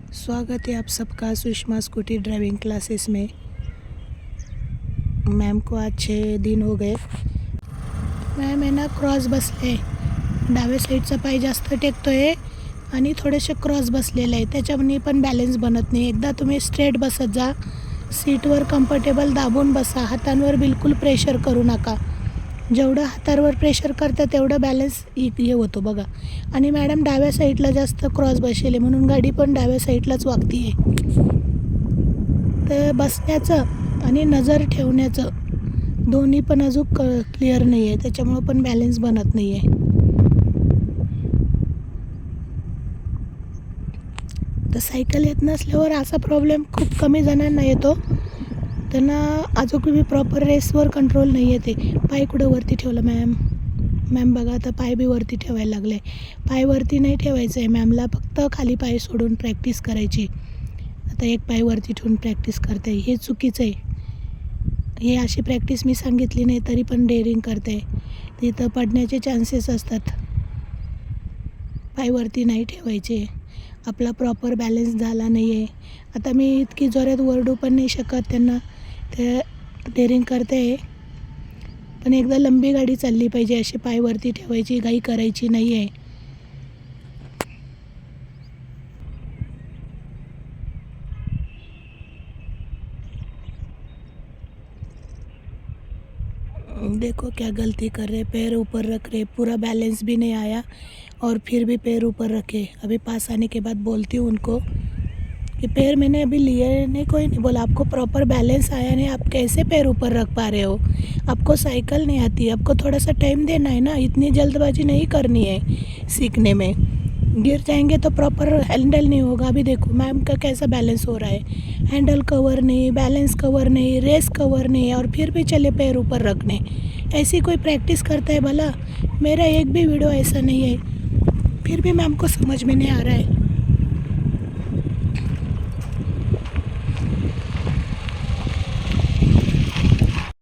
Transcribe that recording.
स्वागत है आप सबका सुषमा स्कूटी ड्राइविंग क्लासेस में। मैम को आज 6 दिन हो गए। मॅम आहे ना क्रॉस बसले, डाव्या साईडचा पाय जास्त टेकतोय आणि थोडेसे क्रॉस बसलेले आहे, त्याच्यामुळे पण बॅलन्स बनत नाही। एकदा तुम्ही स्ट्रेट बसत जा, सीटवर कम्फर्टेबल दाबून बसा, हातांवर बिलकुल प्रेशर करू नका। जेवढं हातांवर प्रेशर करता तेवढं बॅलन्स हे होतो बघा। आणि मॅडम डाव्या साईडला जास्त क्रॉस बसलेले म्हणून गाडी पण डाव्या साईडलाच वागती आहे। तर बसण्याचं आणि नजर ठेवण्याचं दोन्ही पण अजून क्लिअर नाही आहे, त्याच्यामुळं पण बॅलन्स बनत नाही आहे। तर सायकल येत नसल्यावर असा प्रॉब्लेम खूप कमी जणांना येतो, त्यांना अजून मी प्रॉपर रेसवर कंट्रोल नाही येते। पाय कुठं वरती ठेवलं मॅम बघा, आता पाय बी वरती ठेवायला लागले। पाय वरती नाही ठेवायचं आहे मॅमला, फक्त खाली पाय सोडून प्रॅक्टिस करायची। आता एक पाय वरती ठेवून प्रॅक्टिस करते, हे चुकीचं आहे। हे अशी प्रॅक्टिस मी सांगितली नाही तरी पण डेअरिंग करते, तिथं पडण्याचे चान्सेस असतात। पाय वरती नाही ठेवायचे, आपला प्रॉपर बॅलन्स झाला नाही आहे। आता मी इतकी जोरात ओरडू पण नाही शकत त्यांना, ते डेअरिंग करते। पण एकदा लंबी गाडी चालली पाहिजे, अशी पाय वरती ठेवायची, घाई करायची नाही आहे। देखो क्या गलती कर रहे, पैर ऊपर रख रहे, पूरा बैलेंस भी नहीं आया और फिर भी पैर ऊपर रखे। अभी पास आने के बाद बोलती हूँ उनको कि पैर मैंने अभी लिए नहीं, कोई नहीं बोला, आपको प्रॉपर बैलेंस आया नहीं, आप कैसे पैर ऊपर रख पा रहे हो? आपको साइकिल नहीं आती, आपको थोड़ा सा टाइम देना है ना, इतनी जल्दबाजी नहीं करनी है सीखने में। गिर जाएंगे तो प्रॉपर हैंडल नहीं होगा। अभी देखो मैम का कैसा बैलेंस हो रहा है, हैंडल कवर नहीं, बैलेंस कवर नहीं, रेस कवर नहीं, और फिर भी चले पैर ऊपर रखने। ऐसी कोई प्रैक्टिस करता है भला? मेरा एक भी वीडियो ऐसा नहीं है, फिर भी मैम को समझ में नहीं आ रहा है।